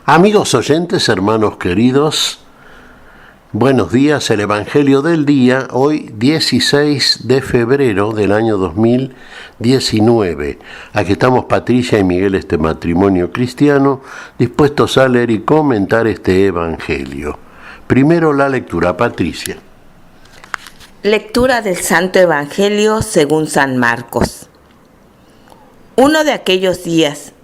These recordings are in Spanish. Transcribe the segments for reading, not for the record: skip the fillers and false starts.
Amigos oyentes, hermanos queridos, buenos días. El Evangelio del día, hoy 16 de febrero del año 2019. Aquí estamos Patricia y Miguel, este matrimonio cristiano, dispuestos a leer y comentar este Evangelio. Primero la lectura, Patricia. Lectura del Santo Evangelio según San Marcos. Uno de aquellos días,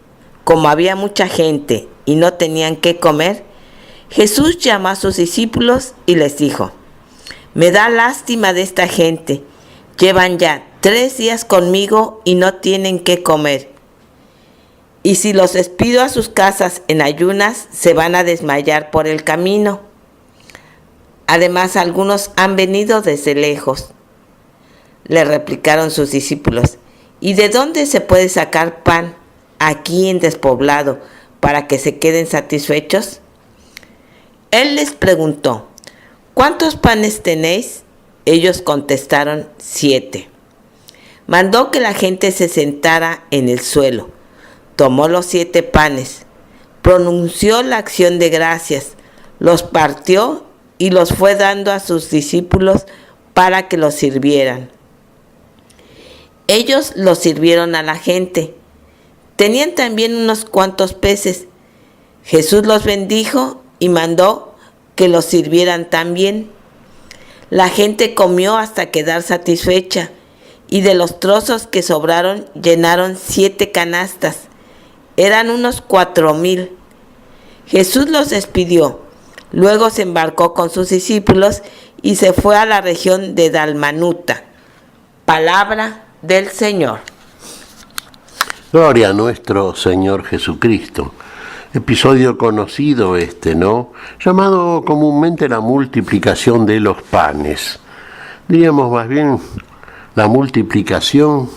como había mucha gente y no tenían qué comer, Jesús llamó a sus discípulos y les dijo: Me da lástima de esta gente. Llevan ya 3 días conmigo y no tienen qué comer. Y si los despido a sus casas en ayunas, se van a desmayar por el camino. Además, algunos han venido desde lejos. Le replicaron sus discípulos: ¿Y de dónde se puede sacar pan aquí en despoblado para que se queden satisfechos? Él les preguntó: ¿Cuántos panes tenéis? Ellos contestaron: 7. Mandó que la gente se sentara en el suelo. Tomó los 7 panes, pronunció la acción de gracias, los partió y los fue dando a sus discípulos para que los sirvieran. Ellos los sirvieron a la gente. Tenían también unos cuantos peces. Jesús los bendijo y mandó que los sirvieran también. La gente comió hasta quedar satisfecha, y de los trozos que sobraron llenaron 7 canastas. Eran unos 4,000. Jesús los despidió. Luego se embarcó con sus discípulos y se fue a la región de Dalmanuta. Palabra del Señor. Gloria a nuestro Señor Jesucristo. Episodio conocido ¿no? Llamado comúnmente la multiplicación de los panes. Diríamos más bien la multiplicación,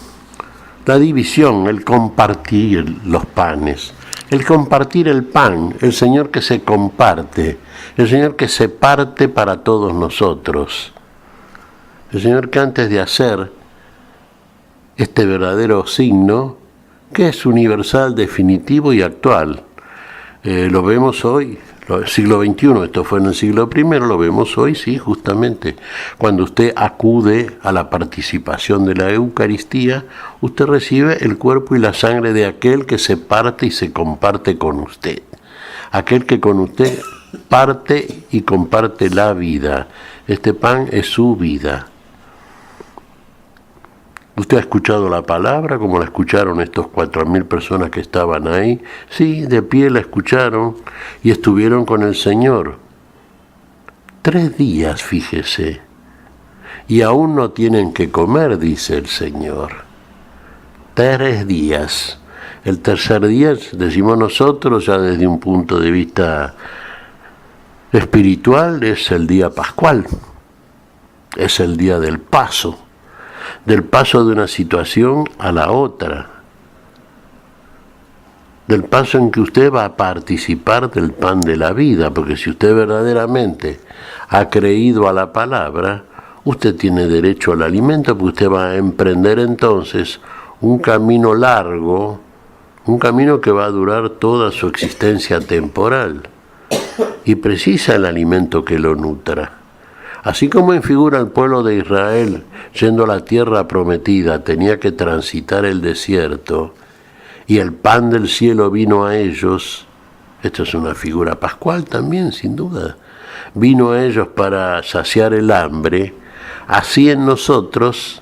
la división, el compartir los panes. El compartir el pan, el Señor que se comparte, el Señor que se parte para todos nosotros. El Señor que antes de hacer este verdadero signo, que es universal, definitivo y actual, lo vemos hoy, el siglo XXI, esto fue en el siglo I, lo vemos hoy, sí, justamente. Cuando usted acude a la participación de la Eucaristía, usted recibe el cuerpo y la sangre de aquel que se parte y se comparte con usted. Aquel que con usted parte y comparte la vida. Este pan es su vida. ¿Usted ha escuchado la palabra como la escucharon estos 4,000 personas que estaban ahí? Sí, de pie la escucharon y estuvieron con el Señor. 3 días, fíjese. Y aún no tienen que comer, dice el Señor. 3 días. El tercer día, decimos nosotros, ya desde un punto de vista espiritual, es el día pascual. Es el día del paso de una situación a la otra, del paso en que usted va a participar del pan de la vida, porque si usted verdaderamente ha creído a la palabra, usted tiene derecho al alimento, porque usted va a emprender entonces un camino largo, un camino que va a durar toda su existencia temporal, y precisa el alimento que lo nutra. Así como en figura el pueblo de Israel, yendo a la tierra prometida, tenía que transitar el desierto, y el pan del cielo vino a ellos, esto es una figura pascual también, sin duda, vino a ellos para saciar el hambre, así en nosotros,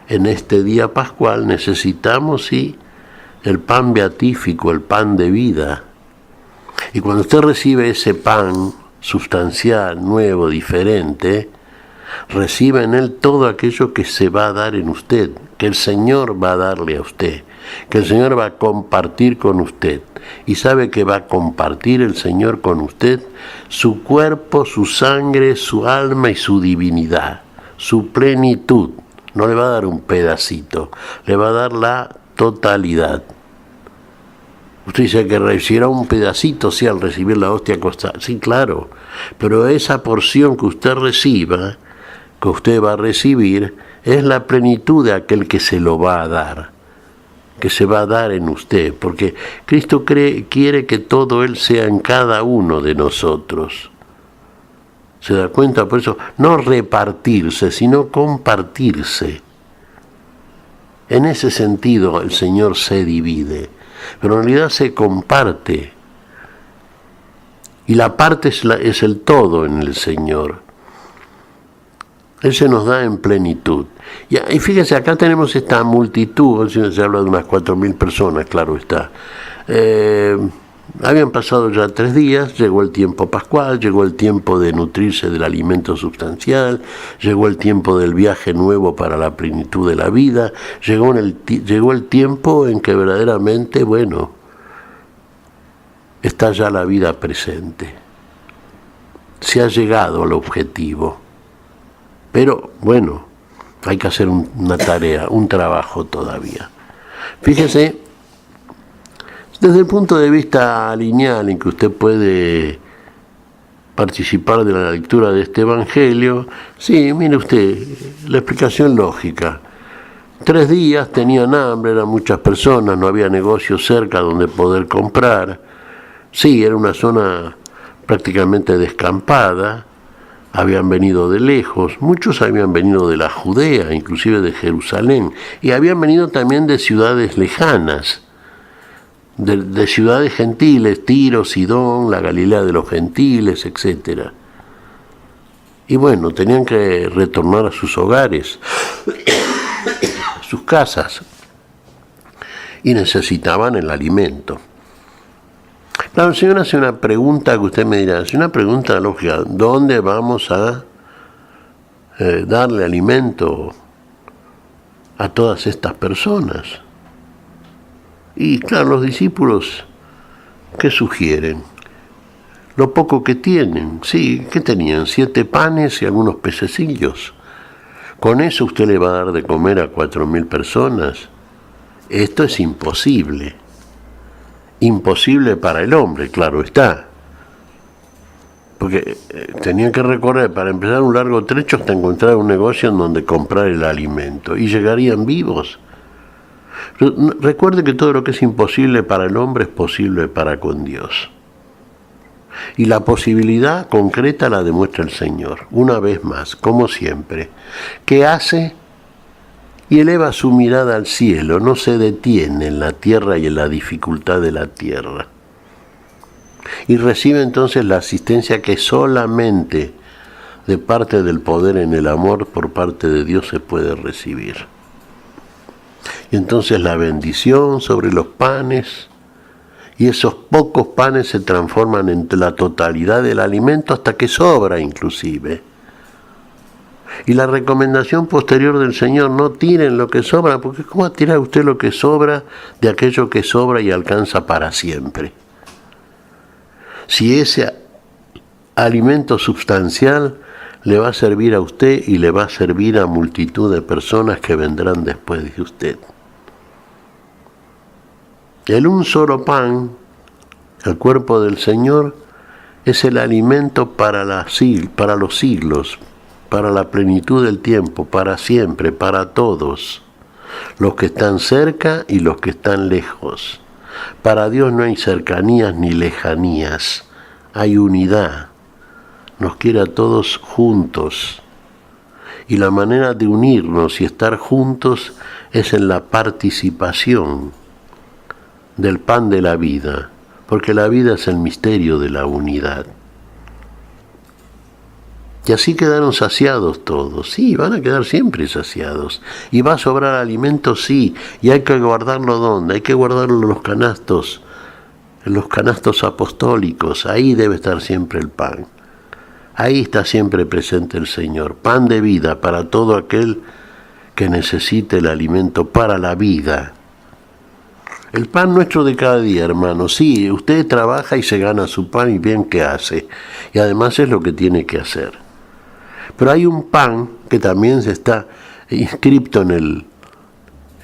en este día pascual, necesitamos, sí, el pan beatífico, el pan de vida. Y cuando usted recibe ese pan sustancial, nuevo, diferente, recibe en él todo aquello que se va a dar en usted, que el Señor va a darle a usted, que el Señor va a compartir con usted. Y sabe que va a compartir el Señor con usted su cuerpo, su sangre, su alma y su divinidad, su plenitud. No le va a dar un pedacito, le va a dar la totalidad. Usted dice que recibirá un pedacito, sí, al recibir la hostia costal. Sí, claro, pero esa porción que usted reciba, que usted va a recibir, es la plenitud de aquel que se lo va a dar. que se va a dar en usted, porque Cristo quiere que todo Él sea en cada uno de nosotros. ¿Se da cuenta? Por eso, no repartirse, sino compartirse. En ese sentido el Señor se divide, pero en realidad se comparte. Y la parte es el todo en el Señor. Él se nos da en plenitud. Y fíjense, acá tenemos esta multitud, se habla de unas 4.000 personas, claro está. Habían pasado ya 3 días, llegó el tiempo pascual, llegó el tiempo de nutrirse del alimento sustancial, llegó el tiempo del viaje nuevo para la plenitud de la vida, llegó el tiempo en que verdaderamente, está ya la vida presente. Se ha llegado al objetivo. Pero, hay que hacer una tarea, un trabajo todavía. Fíjese, desde el punto de vista lineal en que usted puede participar de la lectura de este Evangelio, sí, mire usted, la explicación lógica. 3 días, tenían hambre, eran muchas personas, no había negocios cerca donde poder comprar. Sí, era una zona prácticamente descampada, habían venido de lejos, muchos habían venido de la Judea, inclusive de Jerusalén, y habían venido también de ciudades lejanas, de ciudades gentiles, Tiro, Sidón, la Galilea de los gentiles, etc. Y tenían que retornar a sus hogares, a sus casas, y necesitaban el alimento. Claro, el Señor hace una pregunta que usted me dirá, es una pregunta lógica, ¿dónde vamos a darle alimento a todas estas personas? Y claro, los discípulos, ¿qué sugieren? Lo poco que tienen, sí, ¿qué tenían? 7 panes y algunos pececillos. ¿Con eso usted le va a dar de comer a 4.000 personas? Esto es imposible. Imposible para el hombre, claro está. Porque tenían que recorrer, para empezar, un largo trecho hasta encontrar un negocio en donde comprar el alimento. Y llegarían vivos. Recuerde que todo lo que es imposible para el hombre es posible para con Dios. Y la posibilidad concreta la demuestra el Señor, una vez más, como siempre. ¿Qué hace? Y eleva su mirada al cielo, no se detiene en la tierra y en la dificultad de la tierra. Y recibe entonces la asistencia que solamente de parte del poder en el amor por parte de Dios se puede recibir. Y entonces la bendición sobre los panes, y esos pocos panes se transforman en la totalidad del alimento hasta que sobra inclusive. Y la recomendación posterior del Señor, no tiren lo que sobra, porque ¿cómo va a tirar usted lo que sobra de aquello que sobra y alcanza para siempre? Si ese alimento sustancial le va a servir a usted y le va a servir a multitud de personas que vendrán después de usted. El un solo pan, el cuerpo del Señor, es el alimento para los siglos, para la plenitud del tiempo, para siempre, para todos, los que están cerca y los que están lejos. Para Dios no hay cercanías ni lejanías, hay unidad. Nos quiere a todos juntos. Y la manera de unirnos y estar juntos es en la participación del pan de la vida, porque la vida es el misterio de la unidad. Y así quedaron saciados todos. Sí, van a quedar siempre saciados. ¿Y va a sobrar alimento? Sí. ¿Y hay que guardarlo dónde? Hay que guardarlo en los canastos apostólicos. Ahí debe estar siempre el pan. Ahí está siempre presente el Señor. Pan de vida para todo aquel que necesite el alimento para la vida. El pan nuestro de cada día, hermano. Sí, usted trabaja y se gana su pan y bien que hace. Y además es lo que tiene que hacer. Pero hay un pan que también se está inscripto en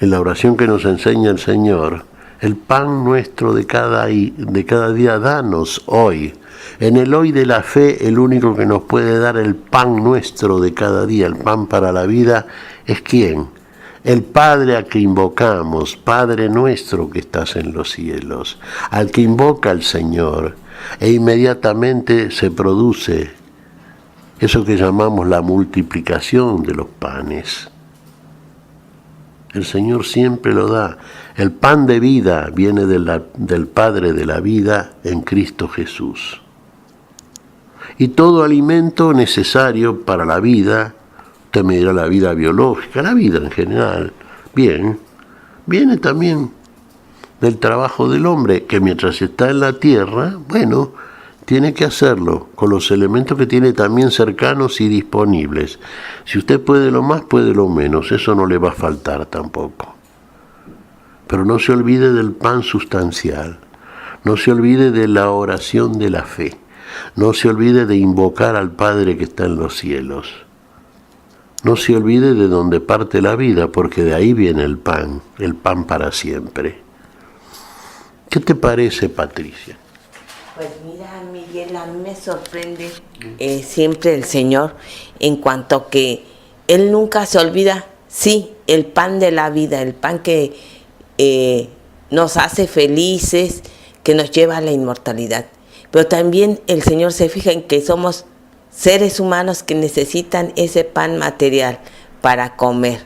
la oración que nos enseña el Señor. El pan nuestro de cada día, danos hoy. En el hoy de la fe, el único que nos puede dar el pan nuestro de cada día, el pan para la vida, ¿es quién? El Padre a que invocamos, Padre nuestro que estás en los cielos, al que invoca al Señor, e inmediatamente se produce eso que llamamos la multiplicación de los panes. El Señor siempre lo da. El pan de vida viene del Padre de la vida en Cristo Jesús. Y todo alimento necesario para la vida, usted me dirá la vida biológica, la vida en general, bien, viene también del trabajo del hombre, que mientras está en la tierra, bueno, tiene que hacerlo con los elementos que tiene también cercanos y disponibles. Si usted puede lo más, puede lo menos, eso no le va a faltar tampoco. Pero no se olvide del pan sustancial, no se olvide de la oración de la fe, no se olvide de invocar al Padre que está en los cielos. No se olvide de donde parte la vida, porque de ahí viene el pan para siempre. ¿Qué te parece, Patricia? Pues mira, Miguel, a mí me sorprende siempre el Señor en cuanto a que Él nunca se olvida, sí, el pan de la vida, el pan que nos hace felices, que nos lleva a la inmortalidad. Pero también el Señor se fija en que somos seres humanos que necesitan ese pan material para comer.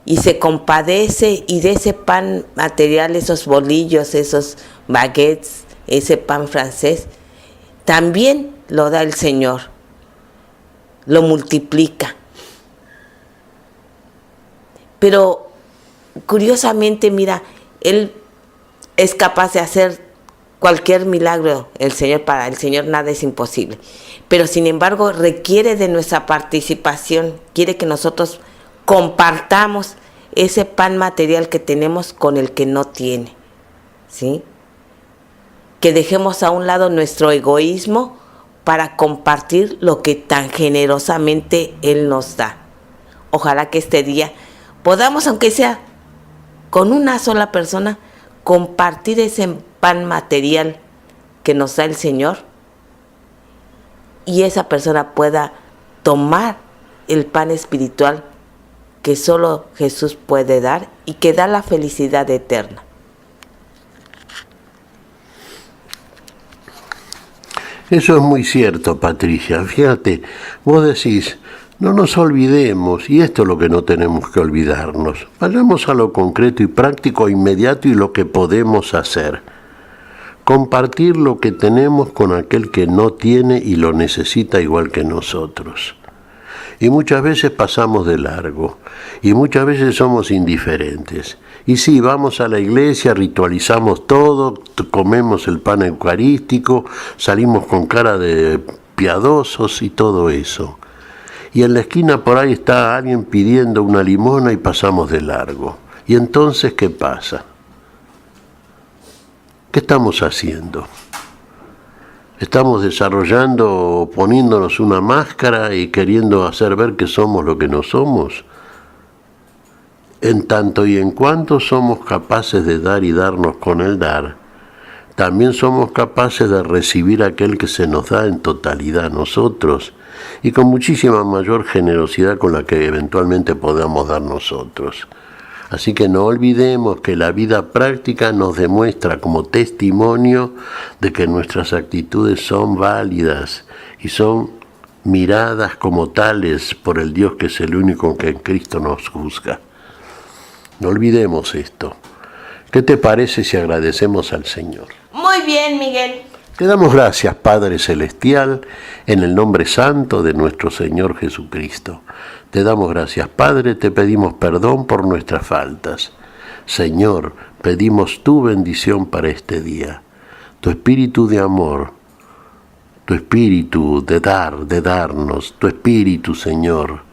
Y se compadece y de ese pan material, esos bolillos, esos baguettes, ese pan francés, también lo da el Señor, lo multiplica. Pero curiosamente, mira, Él es capaz de hacer cualquier milagro, el Señor, para el Señor nada es imposible. Pero sin embargo requiere de nuestra participación, quiere que nosotros compartamos ese pan material que tenemos con el que no tiene, ¿sí? Que dejemos a un lado nuestro egoísmo para compartir lo que tan generosamente Él nos da. Ojalá que este día podamos, aunque sea con una sola persona, compartir ese pan material que nos da el Señor y esa persona pueda tomar el pan espiritual que solo Jesús puede dar y que da la felicidad eterna. Eso es muy cierto, Patricia. Fíjate, vos decís, no nos olvidemos, y esto es lo que no tenemos que olvidarnos. Vayamos a lo concreto y práctico, inmediato y lo que podemos hacer. Compartir lo que tenemos con aquel que no tiene y lo necesita igual que nosotros. Y muchas veces pasamos de largo, y muchas veces somos indiferentes. Y sí, vamos a la iglesia, ritualizamos todo, comemos el pan eucarístico, salimos con cara de piadosos y todo eso. Y en la esquina por ahí está alguien pidiendo una limona y pasamos de largo. ¿Y entonces qué pasa? ¿Qué estamos haciendo? Estamos desarrollando, poniéndonos una máscara y queriendo hacer ver que somos lo que no somos. En tanto y en cuanto somos capaces de dar y darnos con el dar, también somos capaces de recibir aquel que se nos da en totalidad a nosotros y con muchísima mayor generosidad con la que eventualmente podamos dar nosotros. Así que no olvidemos que la vida práctica nos demuestra como testimonio de que nuestras actitudes son válidas y son miradas como tales por el Dios que es el único que en Cristo nos juzga. No olvidemos esto. ¿Qué te parece si agradecemos al Señor? Muy bien, Miguel. Te damos gracias, Padre Celestial, en el nombre santo de nuestro Señor Jesucristo. Te damos gracias, Padre, te pedimos perdón por nuestras faltas. Señor, pedimos tu bendición para este día, tu espíritu de amor, tu espíritu de darnos, tu espíritu, Señor,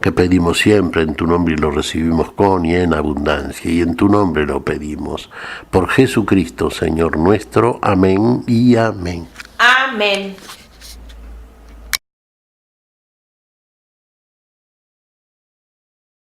que pedimos siempre en tu nombre y lo recibimos con y en abundancia, y en tu nombre lo pedimos. Por Jesucristo, Señor nuestro. Amén y amén. Amén.